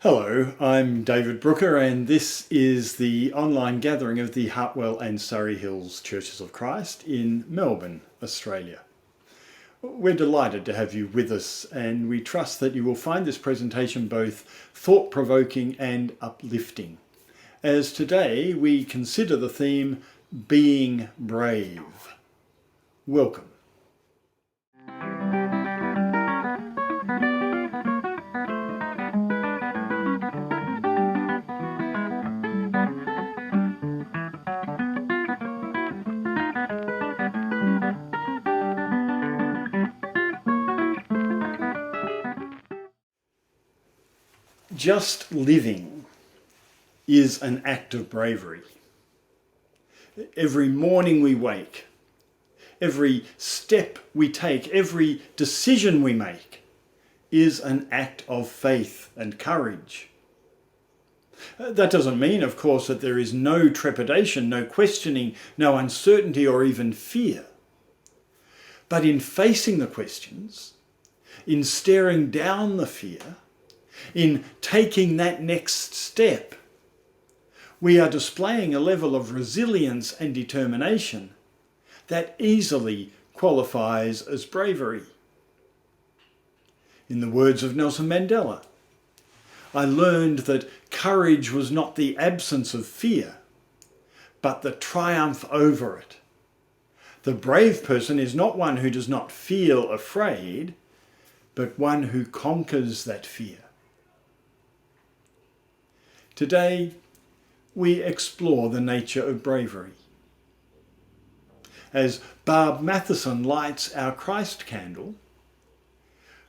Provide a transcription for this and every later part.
Hello, I'm David Brooker, and this is the online gathering of the Hartwell and Surrey Hills Churches of Christ in Melbourne, Australia. We're delighted to have you with us, and we trust that you will find this presentation both thought-provoking and uplifting, as today we consider the theme Being Brave. Welcome. Just living is an act of bravery. Every morning we wake, every step we take, every decision we make is an act of faith and courage. That doesn't mean, of course, that there is no trepidation, no questioning, no uncertainty or even fear. But in facing the questions, in staring down the fear, in taking that next step, we are displaying a level of resilience and determination that easily qualifies as bravery. In the words of Nelson Mandela, I learned that courage was not the absence of fear, but the triumph over it. The brave person is not one who does not feel afraid, but one who conquers that fear. Today, we explore the nature of bravery. As Barb Matheson lights our Christ candle,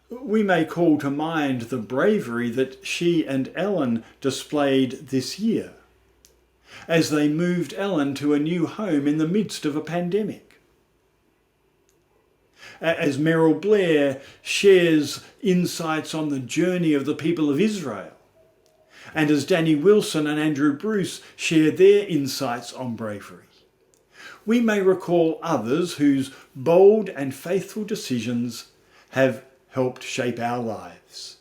we may call to mind the bravery that she and Ellen displayed this year, as they moved Ellen to a new home in the midst of a pandemic. As Merryl Blair shares insights on the journey of the people of Israel, and as Danny Wilson and Andrew Bruce share their insights on bravery, we may recall others whose bold and faithful decisions have helped shape our lives.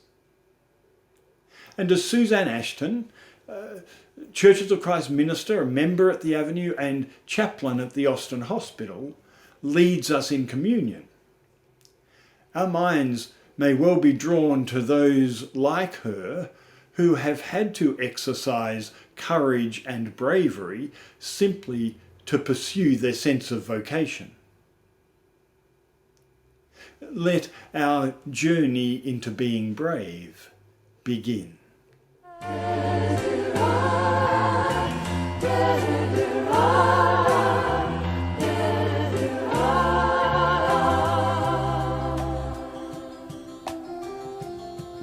And as Suzanne Ashton, Churches of Christ minister, a member at the Avenue and chaplain at the Austin Hospital, leads us in communion, our minds may well be drawn to those like her who have had to exercise courage and bravery simply to pursue their sense of vocation. Let our journey into being brave begin.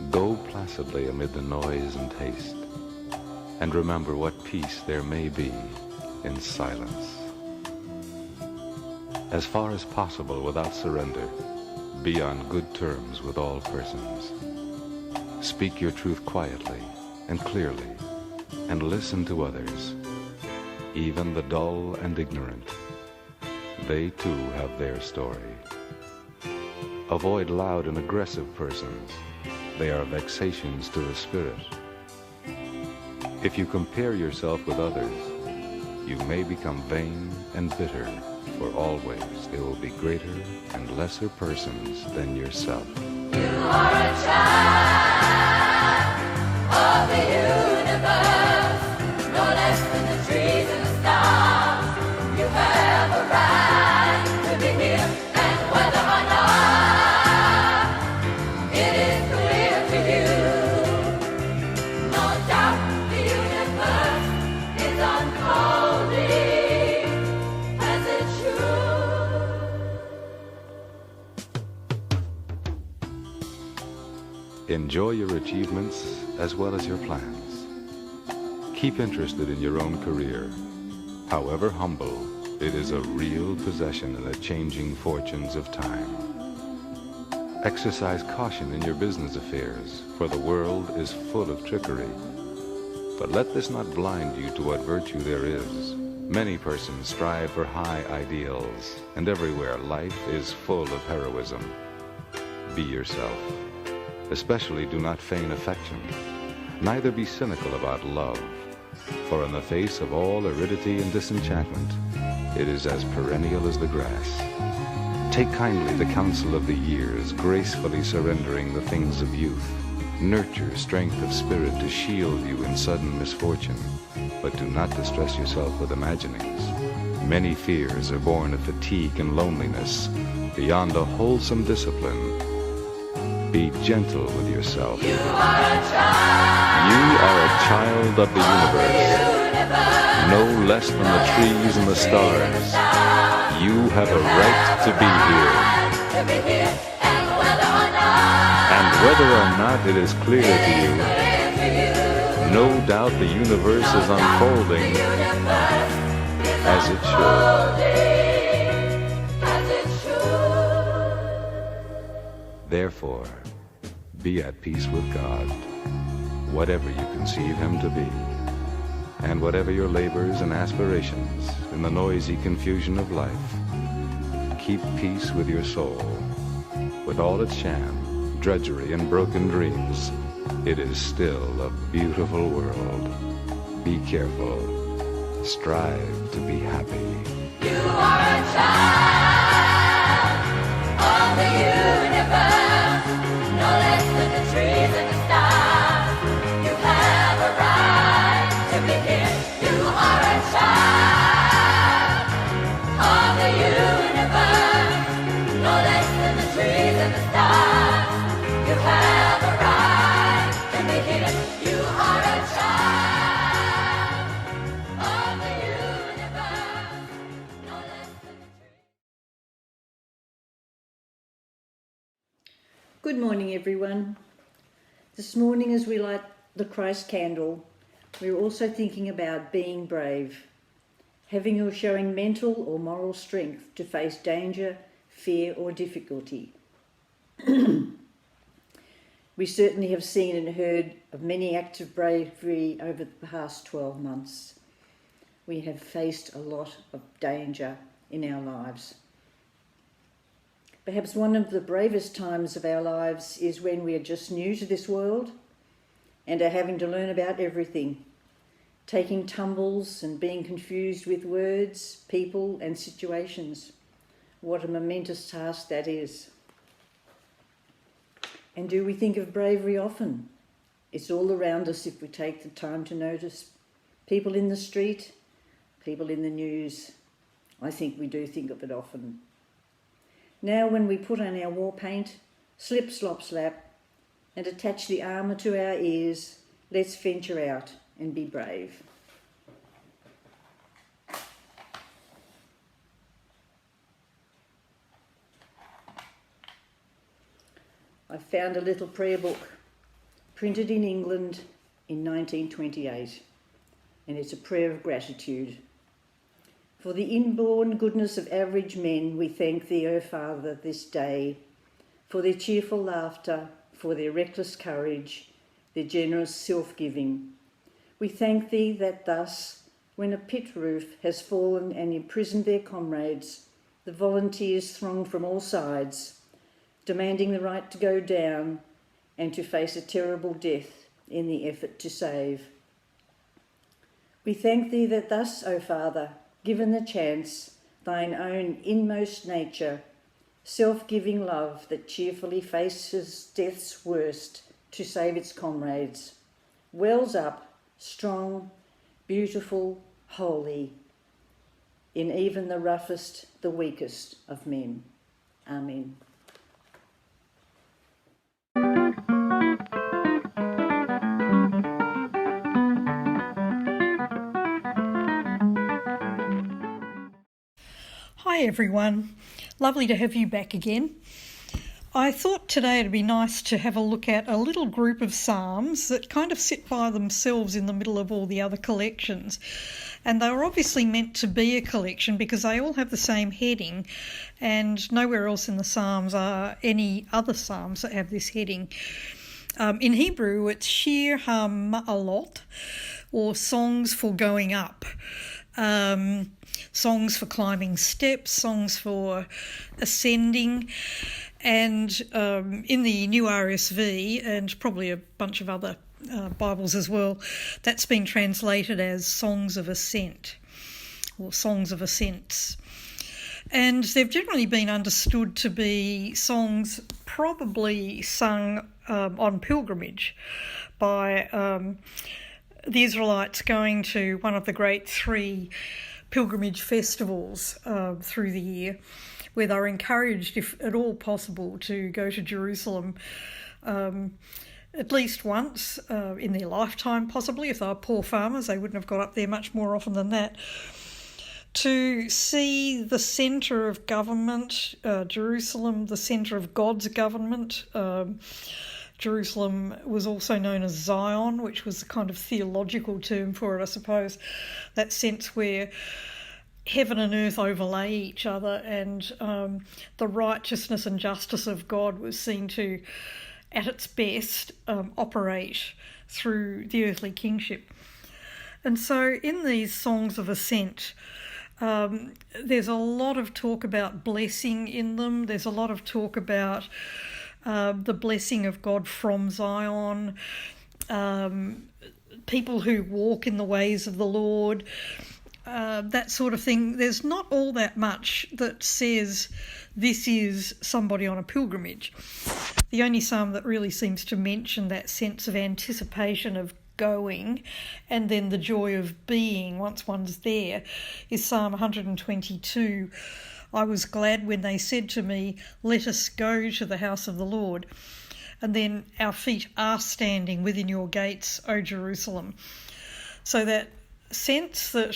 Go placidly amid the noise and haste, and remember what peace there may be in silence. As far as possible without surrender, be on good terms with all persons. Speak your truth quietly and clearly, and listen to others, even the dull and ignorant. They too have their story. Avoid loud and aggressive persons. They are vexations to the spirit. If you compare yourself with others, you may become vain and bitter, for always there will be greater and lesser persons than yourself. You are a child of the universe, no less than the trees and the stars. You have a right to be here, and whether or not it is clear to you, no doubt the universe is unfolding as it should. Enjoy your achievements as well as your plans. Keep interested in your own career. However humble, it is a real possession in the changing fortunes of time. Exercise caution in your business affairs, for the world is full of trickery. But let this not blind you to what virtue there is. Many persons strive for high ideals, and everywhere life is full of heroism. Be yourself. Especially do not feign affection. Neither be cynical about love, for in the face of all aridity and disenchantment, it is as perennial as the grass. Take kindly the counsel of the years, gracefully surrendering the things of youth. Nurture strength of spirit to shield you in sudden misfortune, but do not distress yourself with imaginings. Many fears are born of fatigue and loneliness, beyond a wholesome discipline. Be gentle with yourself. You are a child. You are a child of the universe, no less than the trees and the stars. You have a right to be here. And whether or not it is clear to you, no doubt the universe is unfolding as it should. Therefore, be at peace with God, whatever you conceive him to be, and whatever your labors and aspirations in the noisy confusion of life. Keep peace with your soul, with all its sham, drudgery, and broken dreams. It is still a beautiful world. Be careful. Strive to be happy. You are a child of the universe, no less than the trees and the stars. You have a right to be here. You are a child of the universe, no less than the trees and the stars. You have a right to be here. You are a child of the universe, no less than the trees. Good morning, everyone. This morning, as we light the Christ candle, we're also thinking about being brave, having or showing mental or moral strength to face danger, fear, or difficulty. We certainly have seen and heard of many acts of bravery over the past 12 months. We have faced a lot of danger in our lives. Perhaps one of the bravest times of our lives is when we are just new to this world and are having to learn about everything, taking tumbles and being confused with words, people and situations. What a momentous task that is. And do we think of bravery often? It's all around us if we take the time to notice. People in the street, people in the news. I think we do think of it often. Now when we put on our war paint, slip, slop, slap, and attach the armour to our ears, let's venture out and be brave. I found a little prayer book printed in England in 1928, and it's a prayer of gratitude. For the inborn goodness of average men, we thank thee, O Father, this day, for their cheerful laughter, for their reckless courage, their generous self-giving. We thank thee that thus, when a pit roof has fallen and imprisoned their comrades, the volunteers throng from all sides, demanding the right to go down and to face a terrible death in the effort to save. We thank thee that thus, O Father, given the chance, thine own inmost nature, self-giving love that cheerfully faces death's worst to save its comrades, wells up, strong, beautiful, holy, in even the roughest, the weakest of men. Amen. Hi everyone, lovely to have you back again. I thought today it'd be nice to have a look at a little group of psalms that kind of sit by themselves in the middle of all the other collections. And they were obviously meant to be a collection because they all have the same heading, and nowhere else in the psalms are any other psalms that have this heading. In Hebrew it's Shir HaMa'alot, or songs for going up. Songs for climbing steps, songs for ascending, And in the new RSV, and probably a bunch of other Bibles as well, that's been translated as Songs of Ascent or Songs of Ascents. And they've generally been understood to be songs probably sung on pilgrimage by the Israelites going to one of the great 3 pilgrimage festivals through the year, where they're encouraged, if at all possible, to go to Jerusalem at least once in their lifetime, possibly. If they were poor farmers, they wouldn't have got up there much more often than that, to see the centre of government, Jerusalem, the centre of God's government. Jerusalem was also known as Zion, which was a kind of theological term for it, I suppose, that sense where heaven and earth overlay each other, and the righteousness and justice of God was seen to, at its best, operate through the earthly kingship. And so in these songs of ascent, there's a lot of talk about blessing in them. There's a lot of talk about the blessing of God from Zion, people who walk in the ways of the Lord, that sort of thing. There's not all that much that says this is somebody on a pilgrimage. The only psalm that really seems to mention that sense of anticipation of going and then the joy of being once one's there is Psalm 122. I was glad when they said to me, let us go to the house of the Lord. And then our feet are standing within your gates, O Jerusalem. So that sense that,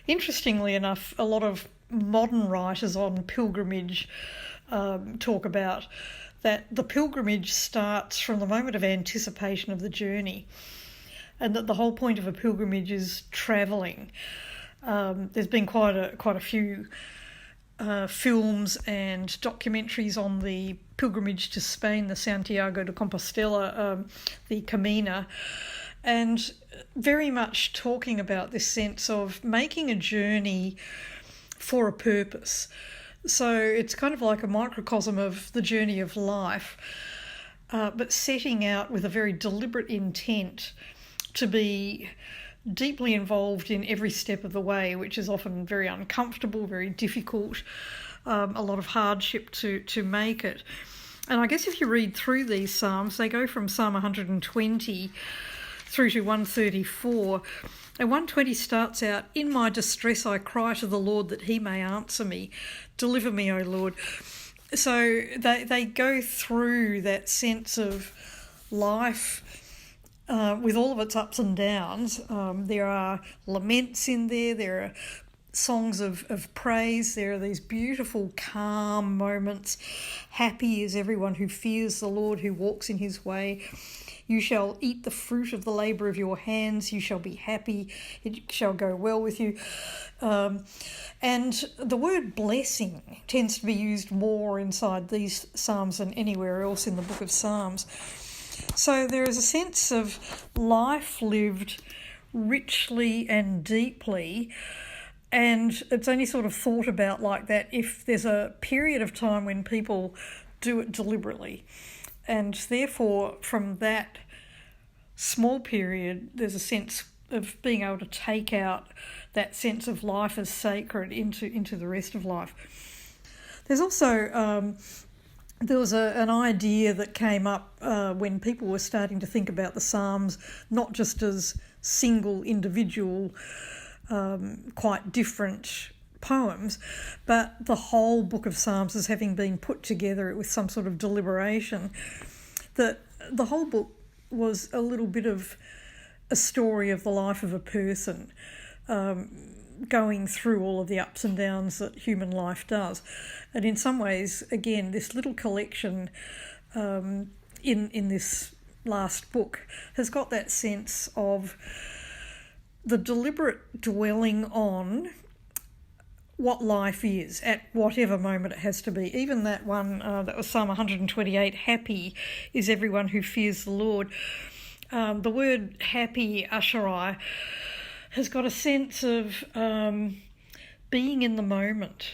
interestingly enough, a lot of modern writers on pilgrimage talk about, that the pilgrimage starts from the moment of anticipation of the journey, and that the whole point of a pilgrimage is travelling. There's been quite a few films and documentaries on the pilgrimage to Spain, the Santiago de Compostela, the Camino, and very much talking about this sense of making a journey for a purpose. So it's kind of like a microcosm of the journey of life, but setting out with a very deliberate intent to be deeply involved in every step of the way, which is often very uncomfortable, very difficult, a lot of hardship to make it. And I guess if you read through these psalms, they go from Psalm 120 through to 134. And 120 starts out, in my distress I cry to the Lord that he may answer me. Deliver me, O Lord. So they go through that sense of life with all of its ups and downs. There are laments in there are songs of praise, there are these beautiful calm moments. Happy is everyone who fears the Lord, who walks in his way. You shall eat the fruit of the labour of your hands, you shall be happy, it shall go well with you. And the word blessing tends to be used more inside these psalms than anywhere else in the book of Psalms. So there is a sense of life lived richly and deeply, and it's only sort of thought about like that if there's a period of time when people do it deliberately. And therefore, from that small period, there's a sense of being able to take out that sense of life as sacred into the rest of life. There's also there was an idea that came up when people were starting to think about the Psalms, not just as single individual, quite different poems, but the whole book of Psalms as having been put together with some sort of deliberation, that the whole book was a little bit of a story of the life of a person, going through all of the ups and downs that human life does. And in some ways, again, this little collection in this last book has got that sense of the deliberate dwelling on what life is at whatever moment it has to be. Even that one that was Psalm 128, happy is everyone who fears the Lord. The word happy, asherai, has got a sense of being in the moment,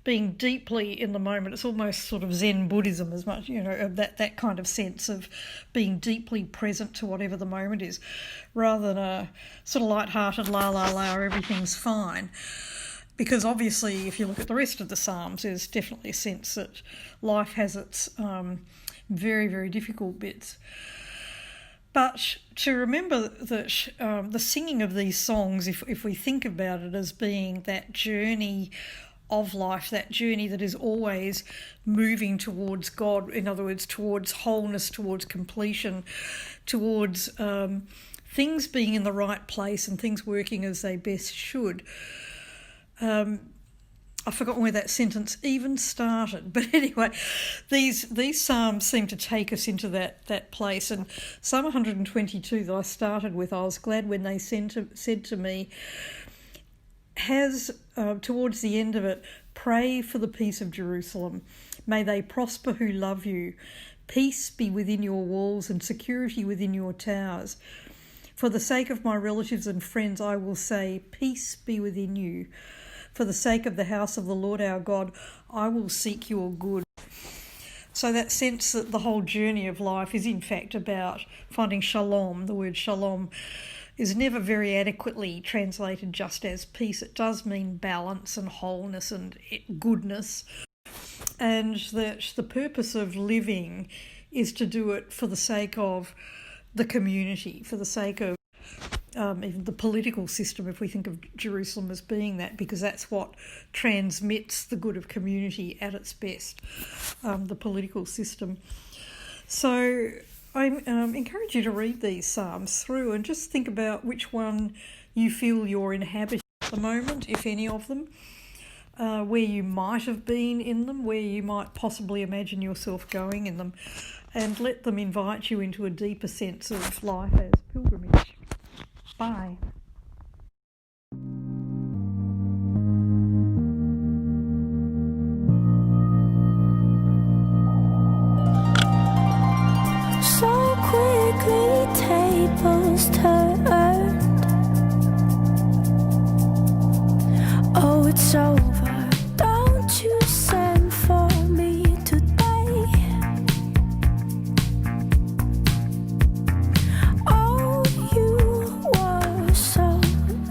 being deeply in the moment. It's almost sort of Zen Buddhism, as much, of that kind of sense of being deeply present to whatever the moment is, rather than a sort of light-hearted la la la, everything's fine. Because obviously, if you look at the rest of the Psalms, there's definitely a sense that life has its very, very difficult bits. But to remember that the singing of these songs, if we think about it as being that journey of life, that journey that is always moving towards God, in other words, towards wholeness, towards completion, towards things being in the right place and things working as they best should. I've forgotten where that sentence even started. But anyway, these psalms seem to take us into that place. And Psalm 122 that I started with, I was glad when they said to me, has, towards the end of it, pray for the peace of Jerusalem. May they prosper who love you. Peace be within your walls and security within your towers. For the sake of my relatives and friends, I will say, peace be within you. For the sake of the house of the Lord our God, I will seek your good. So that sense that the whole journey of life is in fact about finding shalom. The word shalom is never very adequately translated just as peace. It does mean balance and wholeness and goodness. And that the purpose of living is to do it for the sake of the community, for the sake of even the political system, if we think of Jerusalem as being that, because that's what transmits the good of community at its best, the political system. So I encourage you to read these Psalms through and just think about which one you feel you're inhabiting at the moment, if any of them, where you might have been in them, where you might possibly imagine yourself going in them, and let them invite you into a deeper sense of life as pilgrimage. Bye. So quickly tables turned. Oh, it's over. Don't you send for me today. Oh, you were so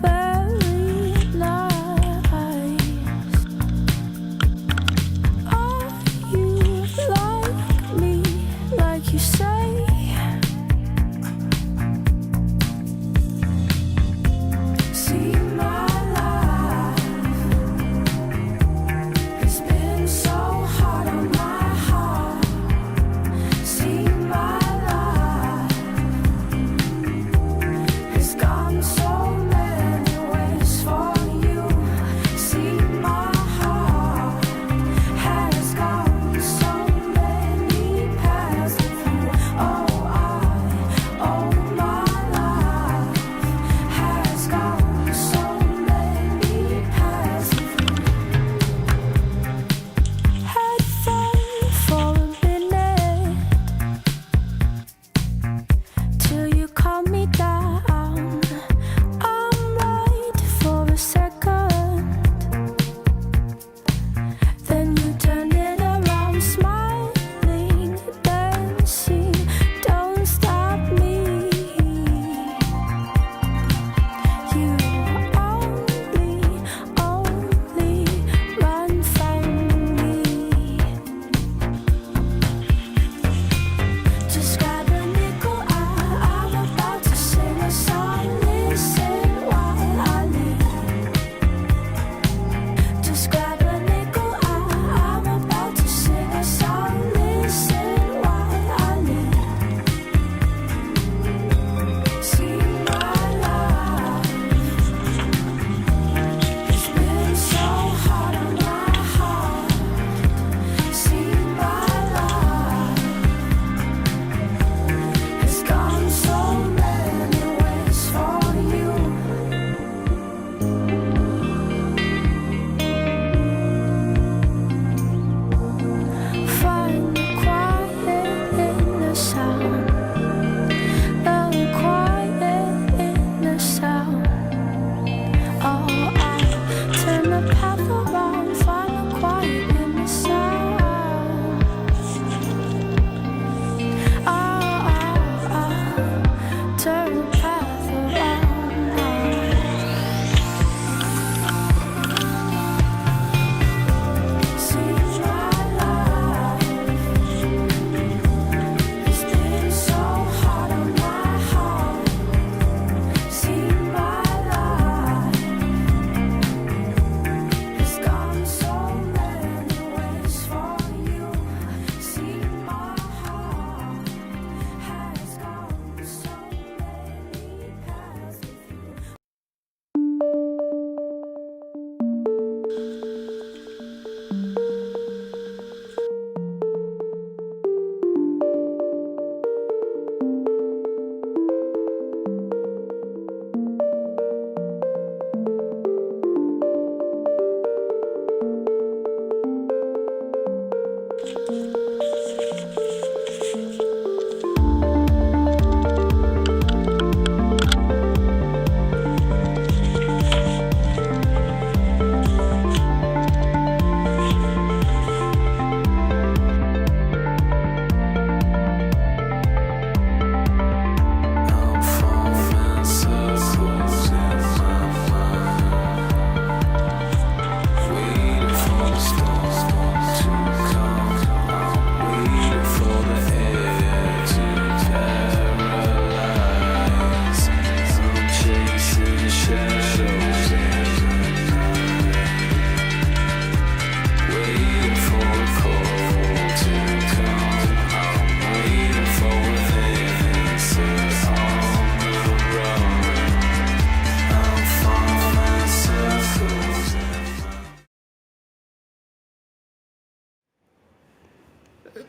very nice. Are you like me, like you say? See my life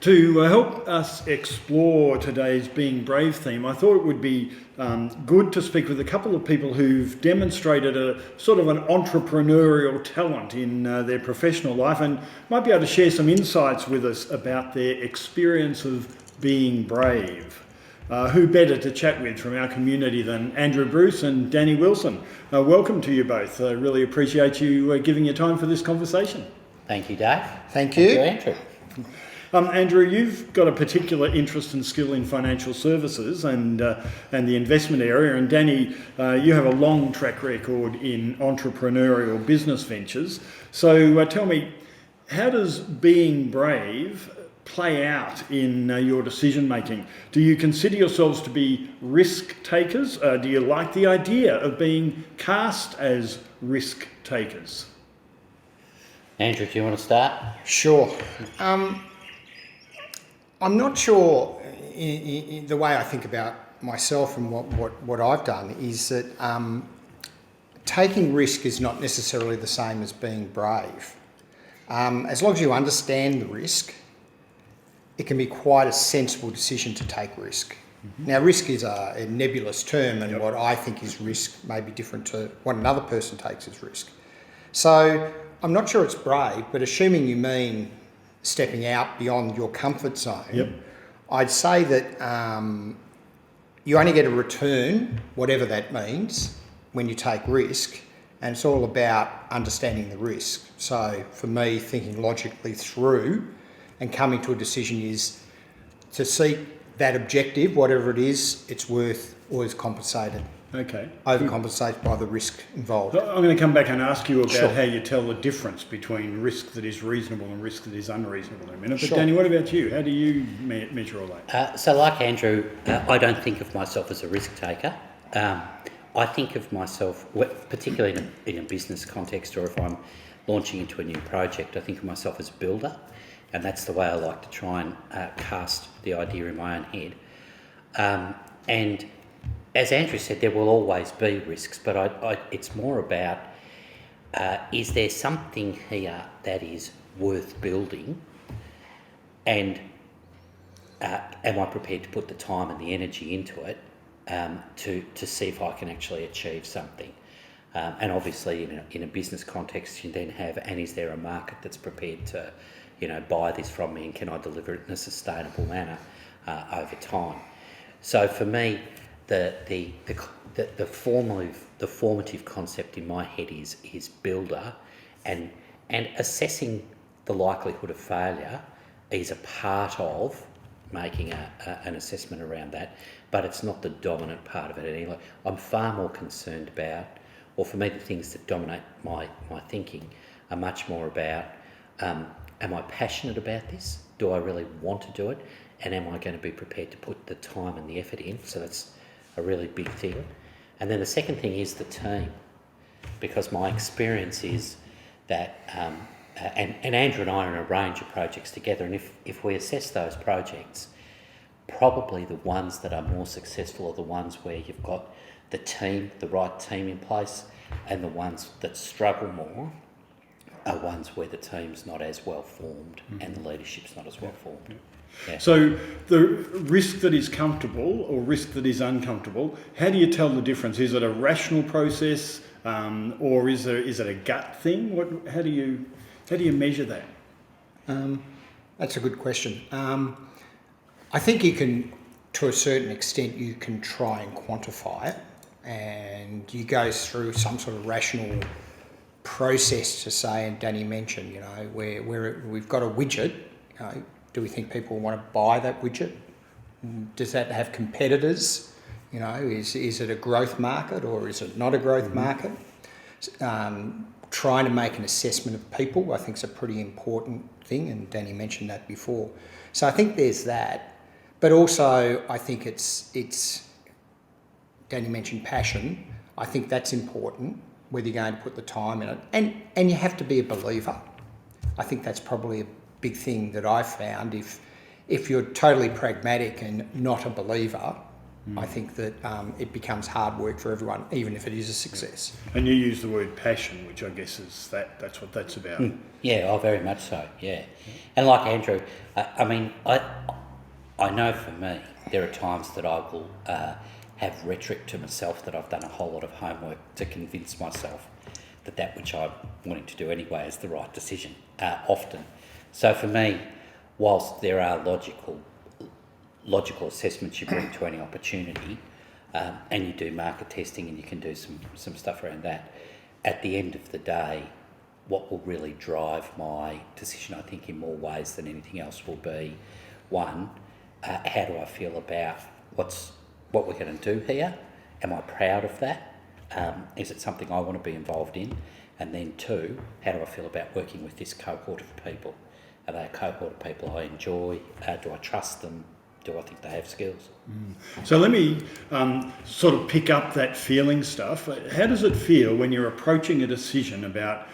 To help us explore today's Being Brave theme, I thought it would be good to speak with a couple of people who've demonstrated a sort of an entrepreneurial talent in their professional life and might be able to share some insights with us about their experience of being brave. Who better to chat with from our community than Andrew Bruce and Danny Wilson? Welcome to you both. I really appreciate you giving your time for this conversation. Thank you, Dave. Thank you. Andrew. Andrew, you've got a particular interest and skill in financial services and the investment area, and Danny, you have a long track record in entrepreneurial business ventures. So tell me, how does being brave play out in your decision making? Do you consider yourselves to be risk takers? Do you like the idea of being cast as risk takers? Andrew, do you want to start? Sure. I'm not sure in the way I think about myself and what I've done is that taking risk is not necessarily the same as being brave. As long as you understand the risk, it can be quite a sensible decision to take risk. Mm-hmm. Now, risk is a nebulous term, and what I think is risk may be different to what another person takes as risk. So I'm not sure it's brave, but assuming you mean stepping out beyond your comfort zone, I'd say that you only get a return, whatever that means, when you take risk, and it's all about understanding the risk. So for me, thinking logically through and coming to a decision is to seek that objective, whatever it is, it's worth always compensated. Okay. Overcompensated by the risk involved. I'm going to come back and ask you about how you tell the difference between risk that is reasonable and risk that is unreasonable in a minute. But Danny, what about you? How do you measure all that? So like Andrew, I don't think of myself as a risk taker. I think of myself, particularly in a business context, or if I'm launching into a new project, I think of myself as a builder. And that's the way I like to try and cast the idea in my own head. And as Andrew said, there will always be risks, but it's more about, is there something here that is worth building, and am I prepared to put the time and the energy into it to see if I can actually achieve something? And obviously in a business context, you then have, and is there a market that's prepared to buy this from me, and can I deliver it in a sustainable manner over time? So for me, the formative concept in my head is builder, and assessing the likelihood of failure is a part of making an assessment around that, but it's not the dominant part of it anyway. I'm far more concerned about, or for me, the things that dominate my thinking are much more about, am I passionate about this? Do I really want to do it? And am I going to be prepared to put the time and the effort in? So that's a really big thing. And then the second thing is the team, because my experience is that, and Andrew and I are in a range of projects together, and if we assess those projects, probably the ones that are more successful are the ones where you've got the right team in place, and the ones that struggle more are ones where the team's not as well formed and the leadership's not as well formed. Yeah. So the risk that is comfortable or risk that is uncomfortable, how do you tell the difference? Is it a rational process, or is it a gut thing? How do you measure that? That's a good question. I think you can, to a certain extent, you can try and quantify it, and you go through some sort of rational process to say, and Danny mentioned, where we've got a widget, do we think people want to buy that widget? Does that have competitors? Is it a growth market or is it not a growth market? Trying to make an assessment of people, I think, is a pretty important thing, and Danny mentioned that before. So I think there's that, but also I think it's Danny mentioned passion. I think that's important, whether you're going to put the time in it, and you have to be a believer. I think that's probably a big thing that I found. If you're totally pragmatic and not a believer, I think that it becomes hard work for everyone, even if it is a success. And you use the word passion, which I guess is that's what that's about. Yeah, oh, very much so, yeah. And like Andrew, I mean, I know for me, there are times that I will have rhetoric to myself that I've done a whole lot of homework to convince myself that which I'm wanting to do anyway is the right decision, often. So for me, whilst there are logical assessments you bring to any opportunity, and you do market testing and you can do some stuff around that, at the end of the day, what will really drive my decision, I think, in more ways than anything else will be, one, how do I feel about what we're going to do here? Am I proud of that? Is it something I want to be involved in? And then two, how do I feel about working with this cohort of people? Are they a cohort of people I enjoy? Do I trust them? Do I think they have skills? So let me sort of pick up that feeling stuff. How does it feel when you're approaching a decision about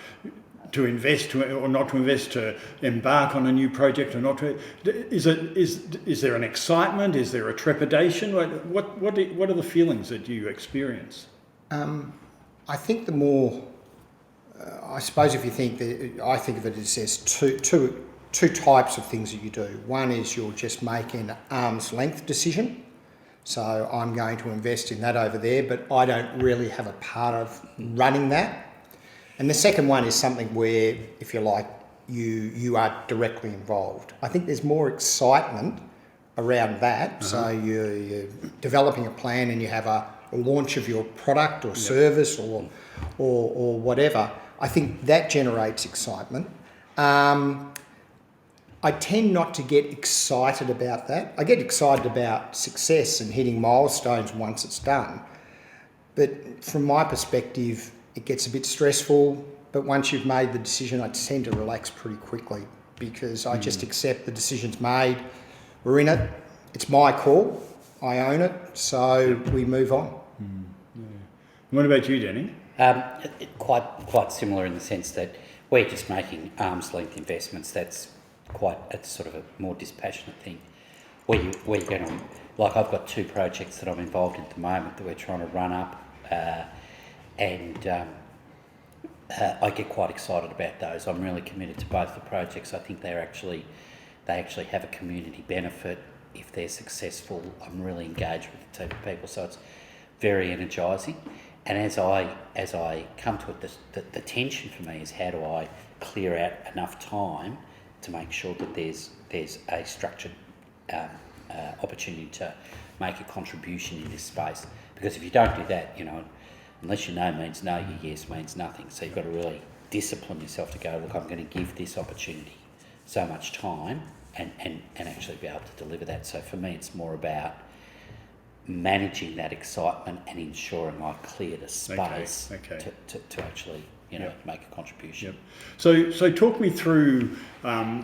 to invest or not to invest, to embark on a new project or not to? Is there an excitement? Is there a trepidation? What are the feelings that you experience? I think the more, I suppose if you think that, I think of it as there's two types of things that you do. One is you're just making an arm's length decision. So I'm going to invest in that over there, but I don't really have a part of running that. And the second one is something where, if you like, you are directly involved. I think there's more excitement around that. So you're developing a plan and you have a launch of your product or service or whatever. I think that generates excitement. I tend not to get excited about that. I get excited about success and hitting milestones once it's done. But from my perspective, it gets a bit stressful. But once you've made the decision, I tend to relax pretty quickly because I just accept the decision's made. We're in it. It's my call. I own it. So we move on. What about you, Danny? Quite similar in the sense that we're just making arm's length investments. It's sort of a more dispassionate thing. Where you're going to, like I've got two projects that I'm involved in at the moment that we're trying to run up, and I get quite excited about those. I'm really committed to both the projects. I think they actually have a community benefit if they're successful. I'm really engaged with the team of people, so it's very energising. And as I come to it, the tension for me is how do I clear out enough time to make sure that there's a structured opportunity to make a contribution in this space. Because if you don't do that, unless your no means no, your yes means nothing. So you've got to really discipline yourself to go, look, I'm going to give this opportunity so much time and actually be able to deliver that. So for me, it's more about managing that excitement and ensuring I clear the space to actually make a contribution. So talk me through,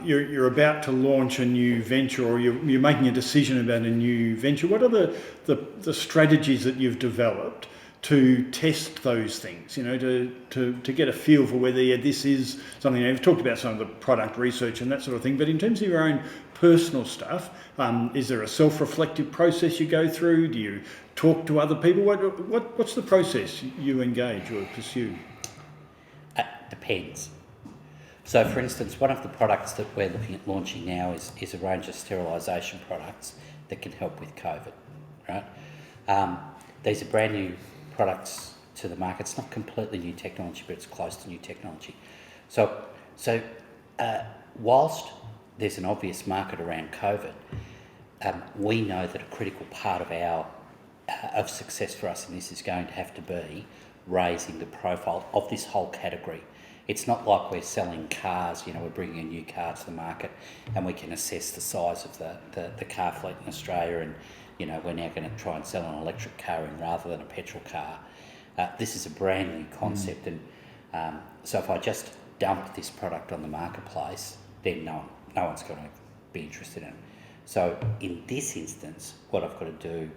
you're about to launch a new venture, or you're making a decision about a new venture. What are the strategies that you've developed to test those things, to get a feel for whether this is something? You've talked about some of the product research and that sort of thing, but in terms of your own personal stuff, is there a self-reflective process you go through? Do you talk to other people? What's the process you engage or pursue? Depends. So, for instance, one of the products that we're looking at launching now is a range of sterilisation products that can help with COVID, right? These are brand new products to the market. It's not completely new technology, but it's close to new technology. So whilst there's an obvious market around COVID, we know that a critical part of success for us in this is going to have to be raising the profile of this whole category. It's not like we're selling cars, we're bringing a new car to the market and we can assess the size of the car fleet in Australia and, we're now going to try and sell an electric car in rather than a petrol car. This is a brand new concept and so if I just dumped this product on the marketplace, then no one's going to be interested in it. So in this instance, what we've got to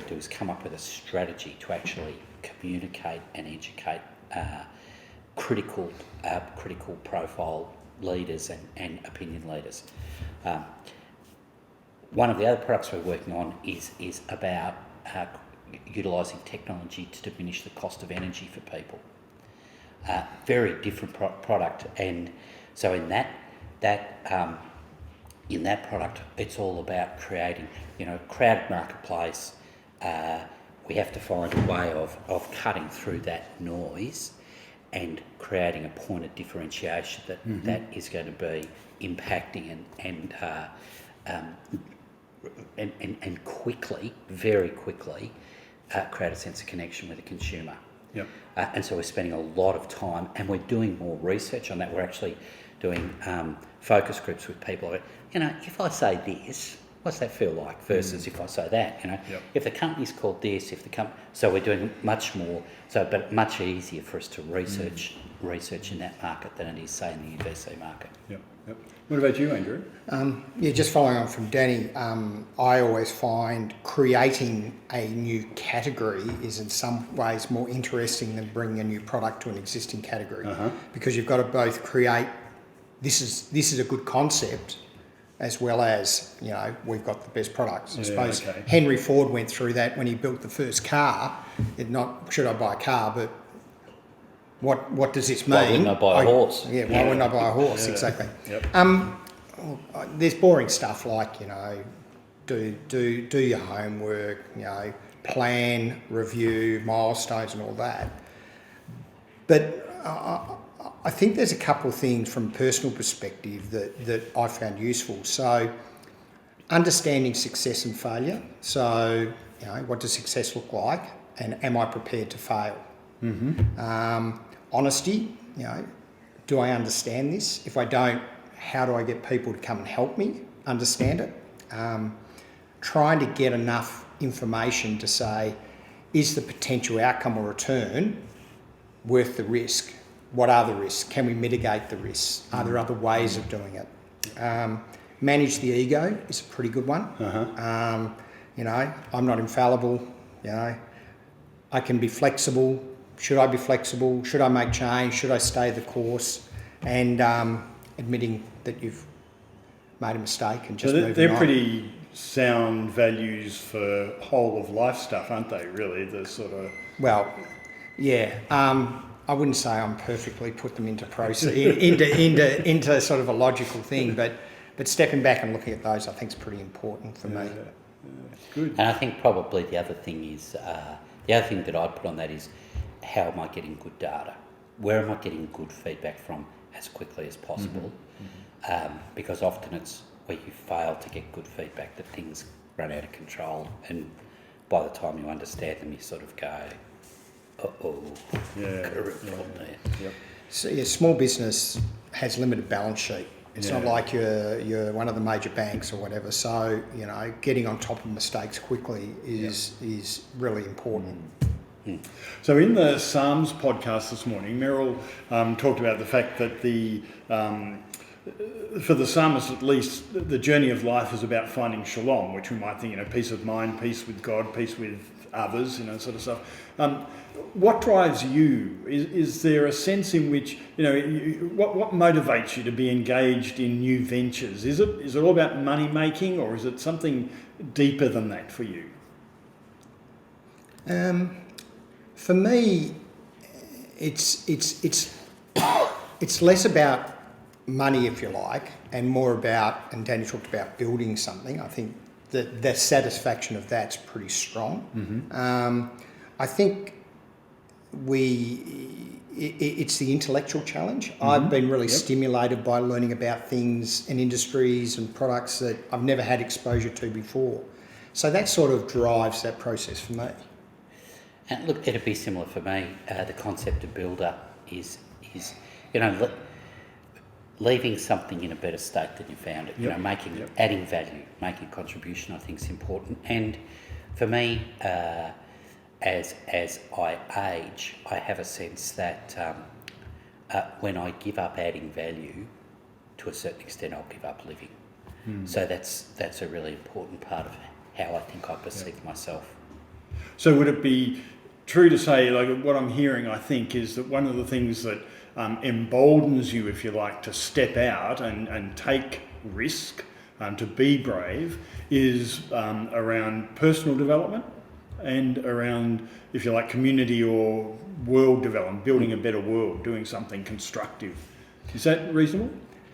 do is come up with a strategy to actually communicate and educate critical profile leaders and opinion leaders. One of the other products we're working on is about utilising technology to diminish the cost of energy for people. Very different product, and so in that product, it's all about creating, crowded marketplace. We have to find a way of cutting through that noise and creating a point of differentiation that is going to be impacting and quickly, very quickly, create a sense of connection with the consumer. Yep. And so we're spending a lot of time, and we're doing more research on that. We're actually doing focus groups with people. If I say this, what's that feel like versus if I say that? Yep. If the company's called this, so we're doing much more. But much easier for us to research in that market than it is, say, in the VC market. Yep. What about you, Andrew? Just following on from Danny, I always find creating a new category is in some ways more interesting than bringing a new product to an existing category, because you've got to both create, this is a good concept, as well as, we've got the best products. I suppose Henry Ford went through that when he built the first car. Not should I buy a car, but what does this mean? Why wouldn't I buy a horse? Yeah, why wouldn't I buy a horse? Yeah. Exactly. Yep. There's boring stuff like, do your homework, plan, review, milestones and all that. But I think there's a couple of things from a personal perspective that I found useful. So understanding success and failure. So, what does success look like? And am I prepared to fail? Honesty, do I understand this? If I don't, how do I get people to come and help me understand it? Trying to get enough information to say, is the potential outcome or return worth the risk? What are the risks? Can we mitigate the risks? Are there other ways of doing it? Manage the ego is a pretty good one. I'm not infallible. I can be flexible. Should I be flexible? Should I make change? Should I stay the course? And admitting that you've made a mistake and just moving on. They're pretty sound values for whole of life stuff, aren't they? Really, the sort of. Well, yeah. I wouldn't say I'm perfectly put them into process into sort of a logical thing, but stepping back and looking at those, I think, is pretty important for me. Good. And I think probably the other thing is the other thing that I'd put on that is, how am I getting good data? Where am I getting good feedback from as quickly as possible? Because often it's where you fail to get good feedback that things run out of control, and by the time you understand them, you sort of go, got a real problem there. Yep. So, small business has limited balance sheet. It's not like you're one of the major banks or whatever. So, getting on top of mistakes quickly is really important. So in the Psalms podcast this morning, Merryl talked about the fact that for the psalmist at least, the journey of life is about finding shalom, which we might think, peace of mind, peace with God, peace with others, sort of stuff. What drives you? Is there a sense in which, what motivates you to be engaged in new ventures? Is it all about money making, or is it something deeper than that for you? For me, it's less about money, if you like, and more about, and Danny talked about building something. I think that the satisfaction of that's pretty strong. I think it's the intellectual challenge. I've been really stimulated by learning about things and industries and products that I've never had exposure to before. So that sort of drives that process for me. And look, it'd be similar for me. The concept of builder is leaving something in a better state than you found it. Adding value, making a contribution, I think is important. And for me, as I age, I have a sense that when I give up adding value, to a certain extent, I'll give up living. So that's a really important part of how I think I perceive myself. So would it be true to say, like what I'm hearing, I think, is that one of the things that emboldens you, if you like, to step out and take risk, to be brave, is around personal development, and around, if you like, community or world development, building a better world, doing something constructive. Is that reasonable?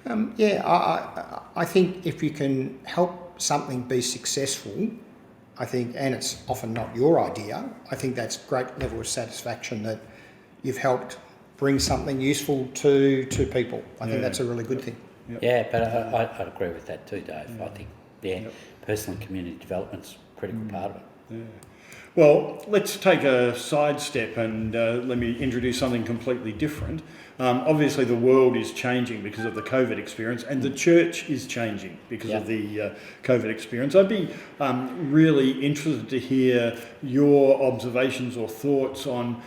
I think if you can help something be successful, I think, and it's often not your idea, I think that's a great level of satisfaction that you've helped bring something useful to people. I think that's a really good thing. Yep. Yeah, but I'd agree with that too, Dave. I think, personal and community development's a critical part of it. Yeah. Well, let's take a sidestep and let me introduce something completely different. Obviously, the world is changing because of the COVID experience, and the church is changing because of the COVID experience. I'd be really interested to hear your observations or thoughts on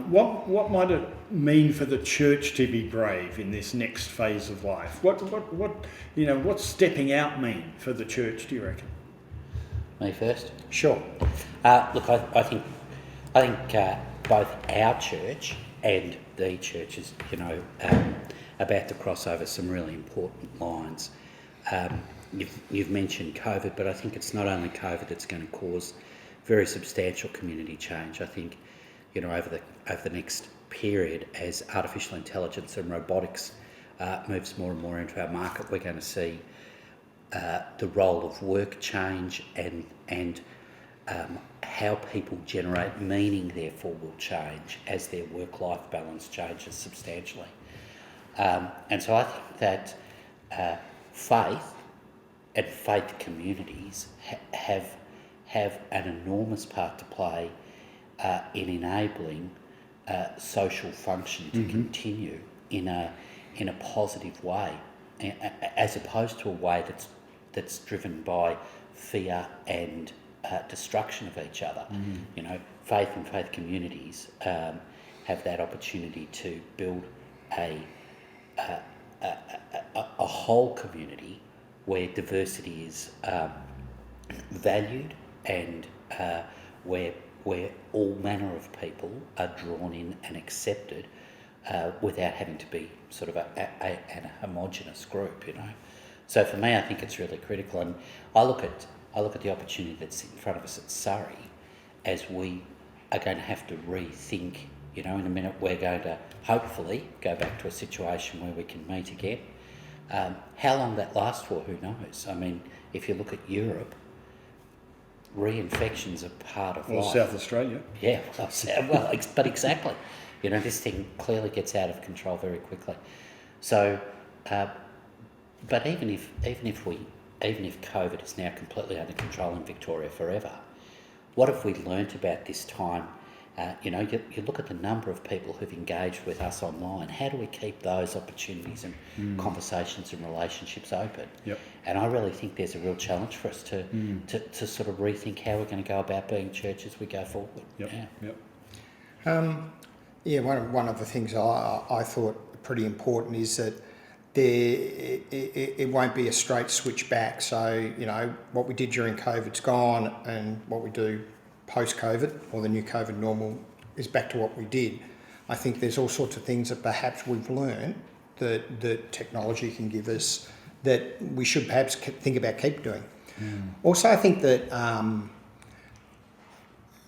what might it mean for the church to be brave in this next phase of life. What's stepping out mean for the church? Do you reckon? Me first? Sure. Look, I think both our church and the churches, about to cross over some really important lines. You've mentioned COVID, but I think it's not only COVID that's going to cause very substantial community change. I think, over the next period, as artificial intelligence and robotics moves more and more into our market, we're going to see the role of work change and how people generate meaning, therefore, will change as their work-life balance changes substantially. And so I think that faith and faith communities have an enormous part to play in enabling social function to continue in a positive way, as opposed to a way that's driven by fear and destruction of each other. Faith and faith communities have that opportunity to build a whole community where diversity is valued and where all manner of people are drawn in and accepted without having to be sort of a homogenous group. So for me, I think it's really critical, and I look at the opportunity that's in front of us at Surrey as we are going to have to rethink. In a minute we're going to hopefully go back to a situation where we can meet again. How long that lasts for, who knows? I mean, if you look at Europe, reinfections are part of life. South Australia. Yeah, but exactly. This thing clearly gets out of control very quickly. So, but even if COVID is now completely under control in Victoria forever, what have we learnt about this time? You look at the number of people who've engaged with us online. How do we keep those opportunities and conversations and relationships open? Yep. And I really think there's a real challenge for us to sort of rethink how we're going to go about being church as we go forward. Yep. Yeah. One of the things I thought pretty important is that it won't be a straight switch back. So, what we did during COVID's gone, and what we do post-COVID, or the new COVID normal, is back to what we did. I think there's all sorts of things that perhaps we've learned that technology can give us that we should perhaps think about keep doing. Also, I think that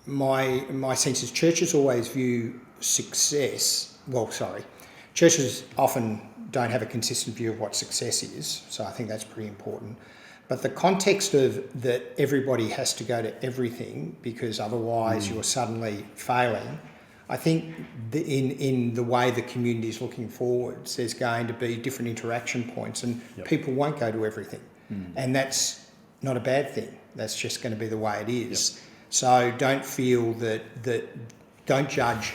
my sense is churches always view success, churches often don't have a consistent view of what success is, so I think that's pretty important. But the context of that everybody has to go to everything because otherwise you're suddenly failing, I think in the way the community is looking forwards, there's going to be different interaction points, and people won't go to everything. And that's not a bad thing. That's just going to be the way it is. So don't feel don't judge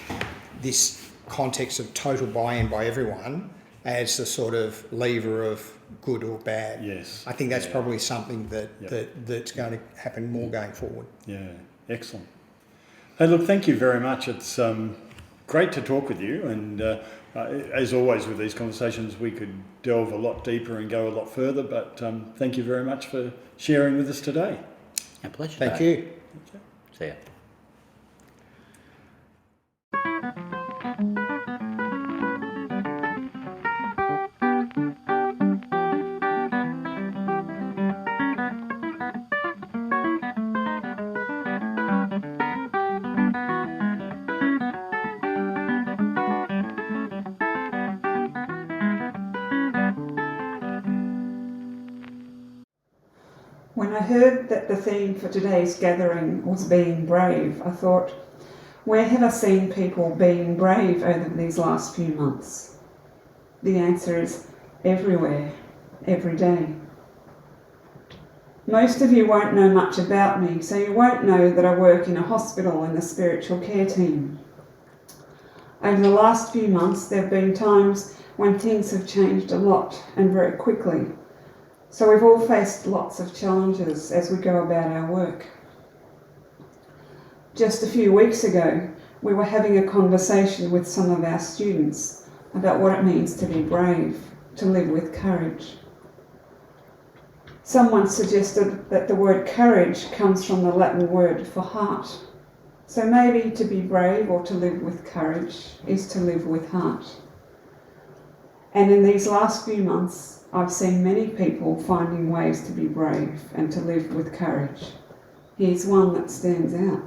this context of total buy-in by everyone as the sort of lever of good or bad. Yes. I think that's probably something that's going to happen more going forward. Yeah, excellent. Hey, look, thank you very much. It's great to talk with you, and as always with these conversations, we could delve a lot deeper and go a lot further, but thank you very much for sharing with us today. A pleasure. Thank you. See ya. I heard that the theme for today's gathering was being brave, I thought, where have I seen people being brave over these last few months? The answer is everywhere, every day. Most of you won't know much about me, so you won't know that I work in a hospital in the spiritual care team. Over the last few months, there have been times when things have changed a lot and very quickly. So we've all faced lots of challenges as we go about our work. Just a few weeks ago, we were having a conversation with some of our students about what it means to be brave, to live with courage. Someone suggested that the word courage comes from the Latin word for heart. So maybe to be brave or to live with courage is to live with heart. And in these last few months, I've seen many people finding ways to be brave and to live with courage. Here's one that stands out.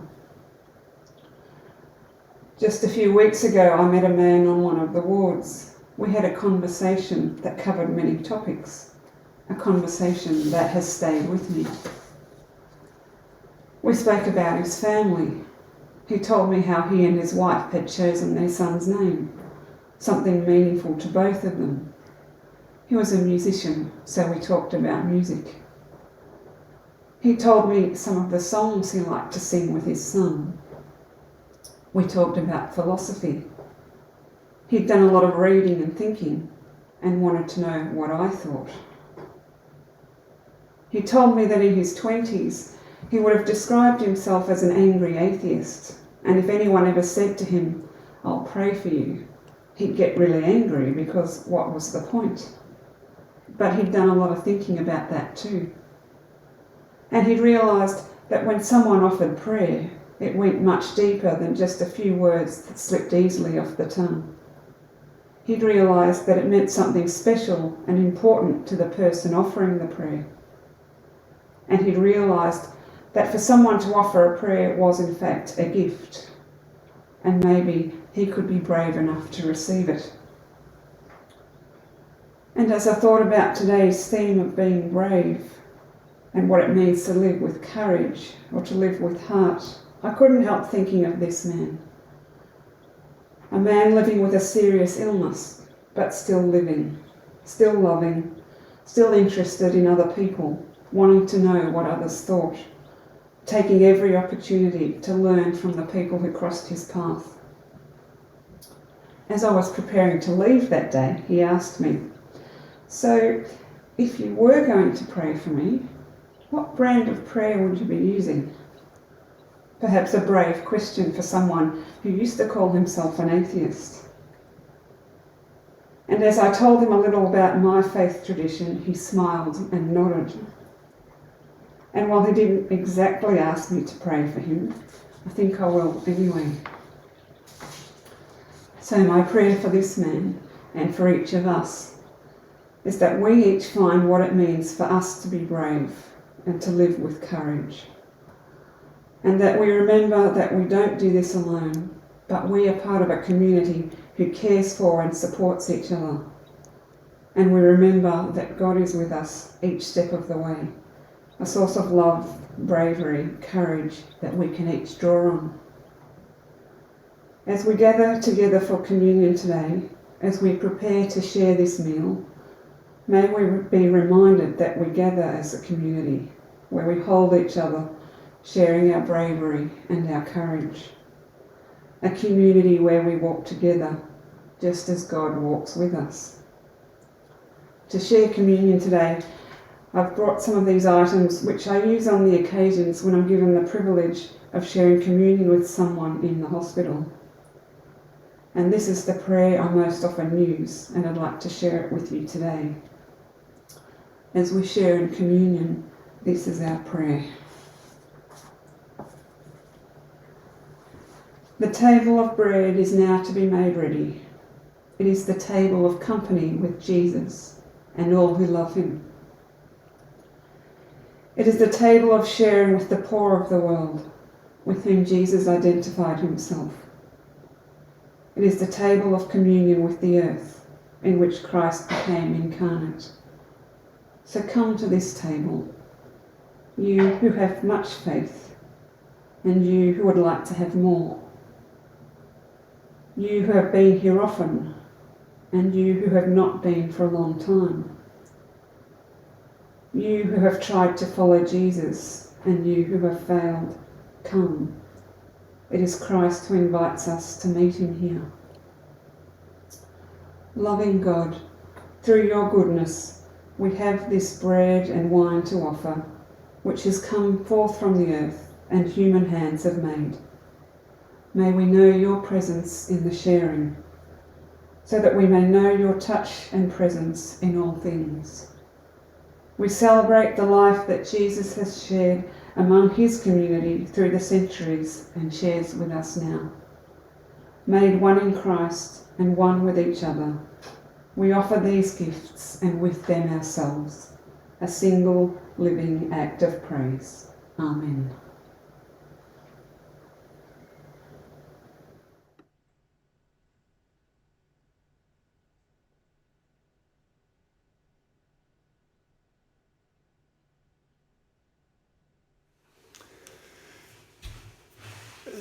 Just a few weeks ago, I met a man on one of the wards. We had a conversation that covered many topics, a conversation that has stayed with me. We spoke about his family. He told me how he and his wife had chosen their son's name, something meaningful to both of them. He was a musician, so we talked about music. He told me some of the songs he liked to sing with his son. We talked about philosophy. He'd done a lot of reading and thinking and wanted to know what I thought. He told me that in his 20s, he would have described himself as an angry atheist, and if anyone ever said to him, "I'll pray for you," he'd get really angry because what was the point? But he'd done a lot of thinking about that too. And he'd realised that when someone offered prayer, it went much deeper than just a few words that slipped easily off the tongue. He'd realised that it meant something special and important to the person offering the prayer. And he'd realised that for someone to offer a prayer was in fact a gift, and maybe he could be brave enough to receive it. And as I thought about today's theme of being brave and what it means to live with courage or to live with heart, I couldn't help thinking of this man. A man living with a serious illness, but still living, still loving, still interested in other people, wanting to know what others thought, taking every opportunity to learn from the people who crossed his path. As I was preparing to leave that day, he asked me, "So, if you were going to pray for me, what brand of prayer would you be using?" Perhaps a brave question for someone who used to call himself an atheist. And as I told him a little about my faith tradition, he smiled and nodded. And while he didn't exactly ask me to pray for him, I think I will anyway. So my prayer for this man and for each of us is that we each find what it means for us to be brave and to live with courage. And that we remember that we don't do this alone, but we are part of a community who cares for and supports each other. And we remember that God is with us each step of the way, a source of love, bravery, courage that we can each draw on. As we gather together for communion today, as we prepare to share this meal, may we be reminded that we gather as a community, where we hold each other, sharing our bravery and our courage. A community where we walk together, just as God walks with us. To share communion today, I've brought some of these items which I use on the occasions when I'm given the privilege of sharing communion with someone in the hospital. And this is the prayer I most often use, and I'd like to share it with you today. As we share in communion, this is our prayer. The table of bread is now to be made ready. It is the table of company with Jesus and all who love him. It is the table of sharing with the poor of the world, with whom Jesus identified himself. It is the table of communion with the earth, in which Christ became incarnate. So come to this table. you who have much faith, and you who would like to have more. You who have been here often, and you who have not been for a long time. You who have tried to follow Jesus, and you who have failed, come. It is Christ who invites us to meet him here. Loving God, through your goodness, we have this bread and wine to offer, which has come forth from the earth and human hands have made. May we know your presence in the sharing, so that we may know your touch and presence in all things. We celebrate the life that Jesus has shared among his community through the centuries and shares with us now. Made one in Christ and one with each other, we offer these gifts and with them ourselves, a single living act of praise. Amen.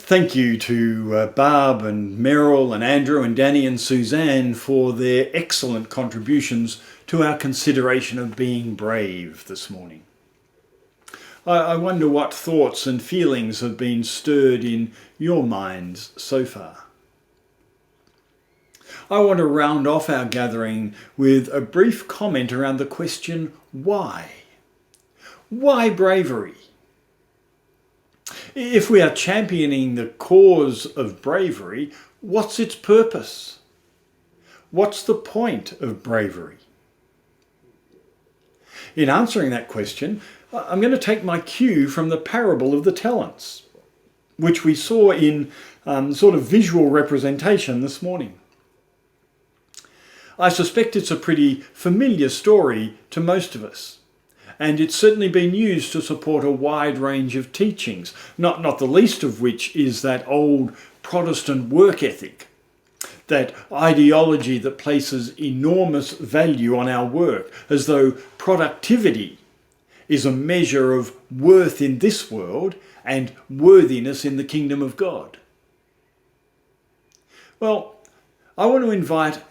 Thank you to Barb and Merryl and Andrew and Danny and Suzanne for their excellent contributions to our consideration of being brave this morning. I wonder what thoughts and feelings have been stirred in your minds so far. I want to round off our gathering with a brief comment around the question, why? Why bravery? If we are championing the cause of bravery, what's its purpose? What's the point of bravery? In answering that question, I'm going to take my cue from the parable of the talents, which we saw in sort of visual representation this morning. I suspect it's a pretty familiar story to most of us. And it's certainly been used to support a wide range of teachings, not the least of which is that old Protestant work ethic, that ideology that places enormous value on our work, as though productivity is a measure of worth in this world and worthiness in the kingdom of God. Well, I want to invite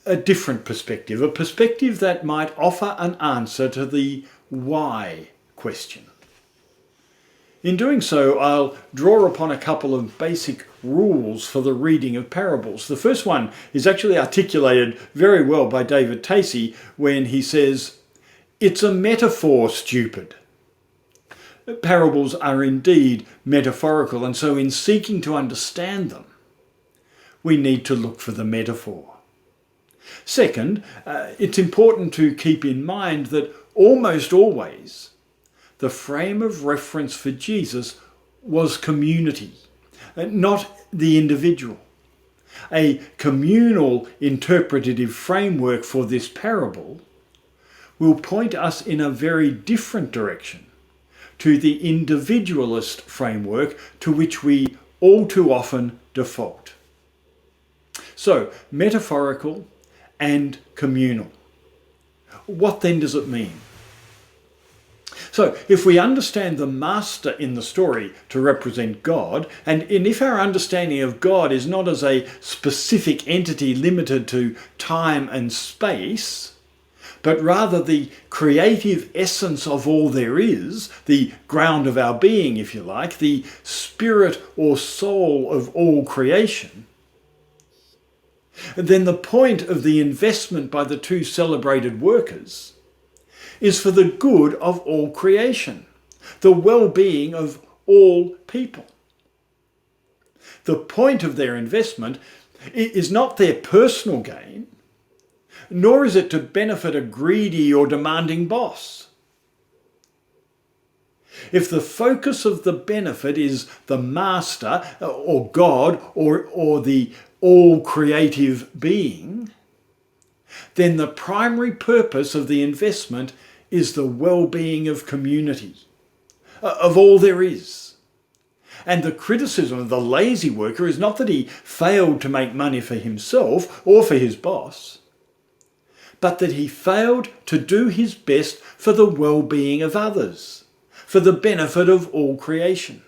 a different perspective, a perspective that might offer an answer to the why question. In doing so, I'll draw upon a couple of basic rules for the reading of parables. The first one is actually articulated very well by David Tacey when he says, "It's a metaphor, stupid." Parables are indeed metaphorical, and so in seeking to understand them, we need to look for the metaphor. Second, it's important to keep in mind that almost always the frame of reference for Jesus was community, not the individual. A communal interpretative framework for this parable will point us in a very different direction to the individualist framework to which we all too often default. So, metaphorical and communal. What then does it mean? So, if we understand the master in the story to represent God, and if our understanding of God is not as a specific entity limited to time and space, but rather the creative essence of all there is, the ground of our being, if you like, the spirit or soul of all creation, then the point of the investment by the two celebrated workers is for the good of all creation, the well-being of all people. The point of their investment is not their personal gain, nor is it to benefit a greedy or demanding boss. If the focus of the benefit is the master or God or the all-creative being, then the primary purpose of the investment is the well-being of community, of all there is. And the criticism of the lazy worker is not that he failed to make money for himself or for his boss, but that he failed to do his best for the well-being of others, for the benefit of all creation.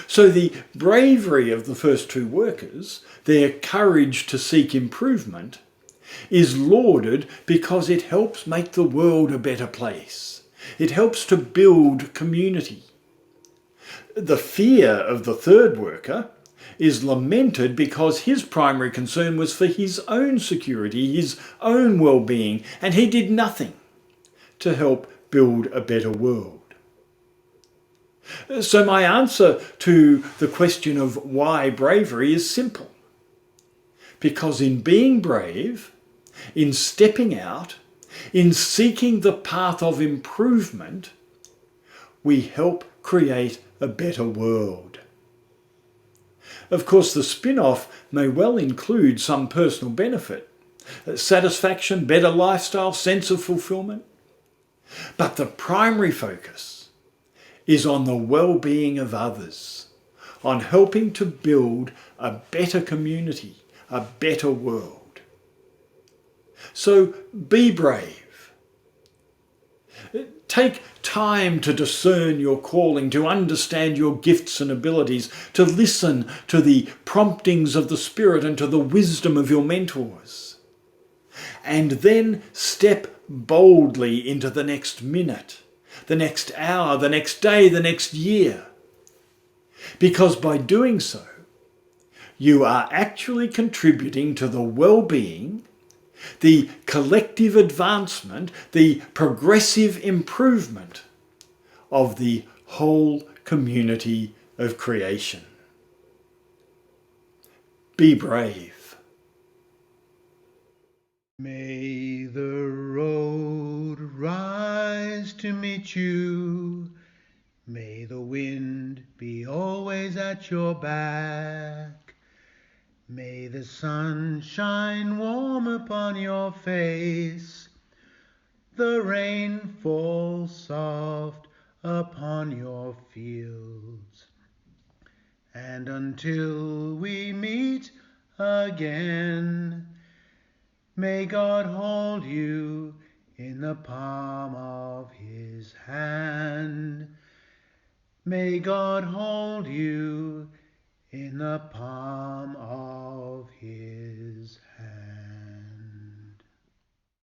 So the bravery of the first two workers, their courage to seek improvement, is lauded because it helps make the world a better place. It helps to build community. The fear of the third worker is lamented because his primary concern was for his own security, his own well-being, and he did nothing to help build a better world. So my answer to the question of why bravery is simple. Because in being brave, in stepping out, in seeking the path of improvement, we help create a better world. Of course, the spin-off may well include some personal benefit, satisfaction, better lifestyle, sense of fulfillment. But the primary focus is on the well-being of others, on helping to build a better community, a better world. So be brave. Take time to discern your calling, to understand your gifts and abilities, to listen to the promptings of the Spirit and to the wisdom of your mentors. And then step boldly into the next minute, the next hour, the next day, the next year. Because by doing so, you are actually contributing to the well-being, the collective advancement, the progressive improvement of the whole community of creation. Be brave. May the road rise to meet you. May the wind be always at your back. May the sun shine warm upon your face. The rain fall soft upon your fields. And until we meet again, may God hold you in the palm of his hand. May God hold you in the palm of his